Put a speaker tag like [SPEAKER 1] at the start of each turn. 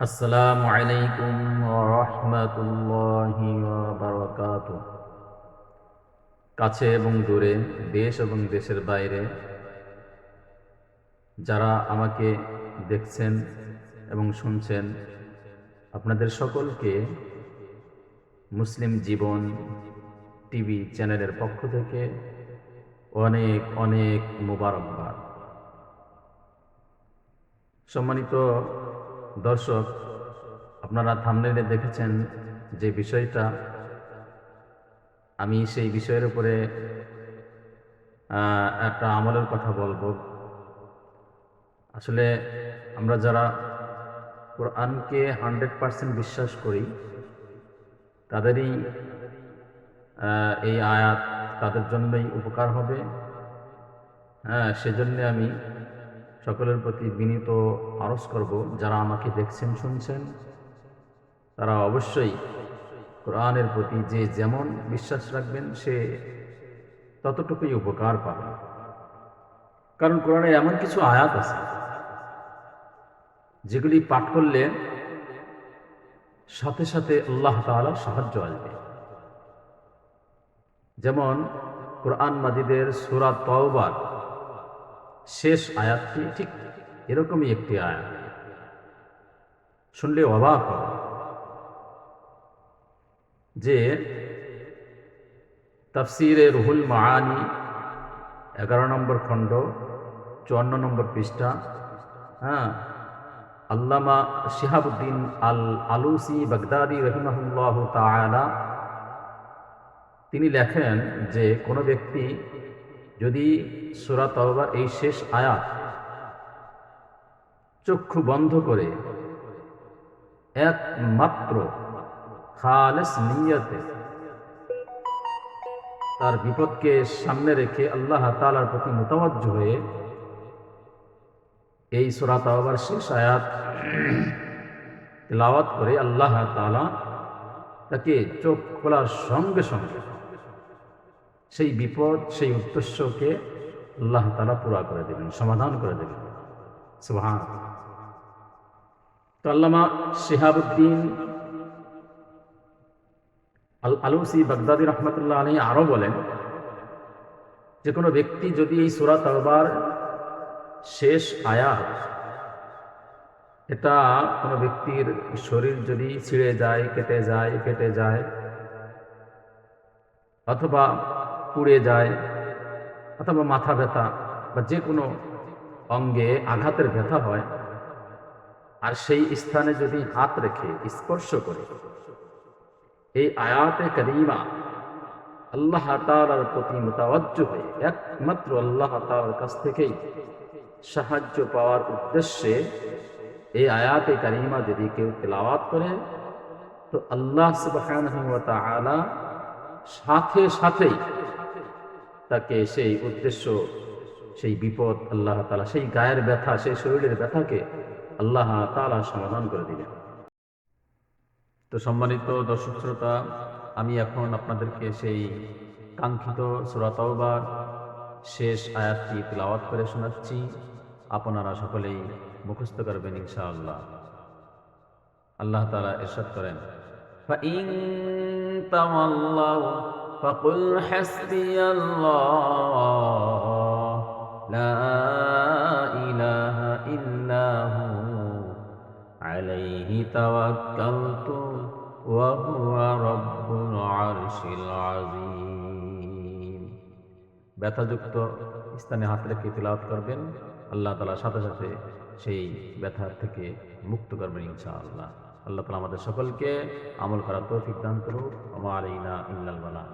[SPEAKER 1] আসসালামু আলাইকুম ওয়া রাহমাতুল্লাহি ওয়া বারাকাতুহু। কাছে এবং দূরে, দেশ এবং দেশের বাইরে যারা আমাকে দেখছেন এবং শুনছেন, আপনাদের সকলকে মুসলিম জীবন টিভি চ্যানেলের পক্ষ থেকে অনেক অনেক মোবারকবাদ। সম্মানিত দর্শক, আপনারা থাম্বনেইলে দেখেছেন যে বিষয়টা, আমি সেই বিষয়ের উপরে একটা আমলের কথা বলবো। আসলে আমরা যারা কোরআনকে 100% বিশ্বাস করি, তাদেরই এই আয়াত তাদের জন্যই উপকার হবে। সেজন্য আমি সকলের প্রতি বিনীত আরজ করব, যারা আমাকে দেখছেন শুনছেন, তারা অবশ্যই কোরআনের প্রতি যে যেমন বিশ্বাস রাখবেন সে ততটুকুই উপকার পাবে। কারণ কোরআনে এমন কিছু আয়াত আছে যেগুলি পাঠ করলে সাথে সাথে আল্লাহ তাআলা সাহায্য আসবে। যেমন কোরআন মাজিদের সূরা তাওবার শেষ আয়াতটি ঠিক এরকমই একটি আয়াত, শুনলে অবাক হবে যে তাফসিরে রুহুল মাআনি 11 নম্বর খণ্ড 54 নম্বর পৃষ্ঠা, আল্লামা শিহাবুদ্দিন আল আলুসি বাগদাদি রহিমাহুল্লাহ তাআলা তিনি লেখেন যে কোনো ব্যক্তি যদি সূরা তাওবার এই শেষ আয়াত চক্ষু বন্ধ করে একমাত্র খালেস নিয়তে তার বিপদকে সামনে রেখে আল্লাহ তাআলার প্রতি মুতাওয়াজ্জ হয়ে এই সূরা তাওবার শেষ আয়াত তিলাওয়াত করে, আল্লাহ তাআলা তাকে চোখ খোলার সঙ্গে সঙ্গে সেই বিপদ, সেই উদ্দেশ্যকে আল্লাহ তাআলা পুরা করে দেবেন, সমাধান করে দেবেন। সুবহানাল্লাহ। তো আল্লামা শিহাবুদ্দিন আল আলুসি বাগদাদি রহমতুল্লাহ আলাইহি আরো বলেন যে কোনো ব্যক্তি যদি এই সূরা তাওবার শেষ আয়াত, এটা কোনো ব্যক্তির শরীর যদি ছিঁড়ে যায়, কেটে যায় অথবা পুড়ে যায় অথবা মাথা ব্যথা বা যে কোনো অঙ্গে আঘাতের ব্যথা হয়, আর সেই স্থানে যদি হাত রেখে স্পর্শ করে এই আয়াতে কারিমা আল্লাহ তাআলার প্রতি মুতাওয়াজ্জ হয়ে একমাত্র আল্লাহ তাআলার কাছ থেকেই সাহায্য পাওয়ার উদ্দেশ্যে এই আয়াতে কারিমা যদি কেউ তেলাওয়াত করে, তো আল্লাহ সুবহানাহু ওয়া তাআলা সাথে সাথেই তাকে সেই উদ্দেশ্য, সেই বিপদ আল্লাহ তাআলা, সেই গায়ের ব্যথা, সেই শরীরের ব্যথাকে আল্লাহ তাআলা সমাধান করে দিবেন। তো সম্মানিত দর্শক শ্রোতা, আমি এখন আপনাদেরকে সেই কাঙ্ক্ষিত সূরা তাওবার শেষ আয়াতটি তিলাওয়াত করে শোনাচ্ছি। আপনারা সকলেই মুখস্থ করবেন ইনশাআল্লাহ। আল্লাহ তাআলা ইরশাদ করেন, ফাইন তাওয়াল্লাউ ফাকুল হাসবিয়াল্লাহ লা ইলাহা ইল্লা হু আলাইহি তাওয়াক্কালতু ওয়া হুয়া রাব্বুল আরশিল আযীম। ব্যথাযুক্ত স্থানে হাত রেখে তিলাওয়াত করবেন, আল্লাহ তাআলা সাথে সাথে সেই ব্যথা থেকে মুক্ত করবেন ইনশাআল্লাহ। আল্লাহ তাআলা আমাদের সকলকে আমল করার তৌফিক দান করুন। ওয়া মা আলাইনা ইল্লাল বালাগ।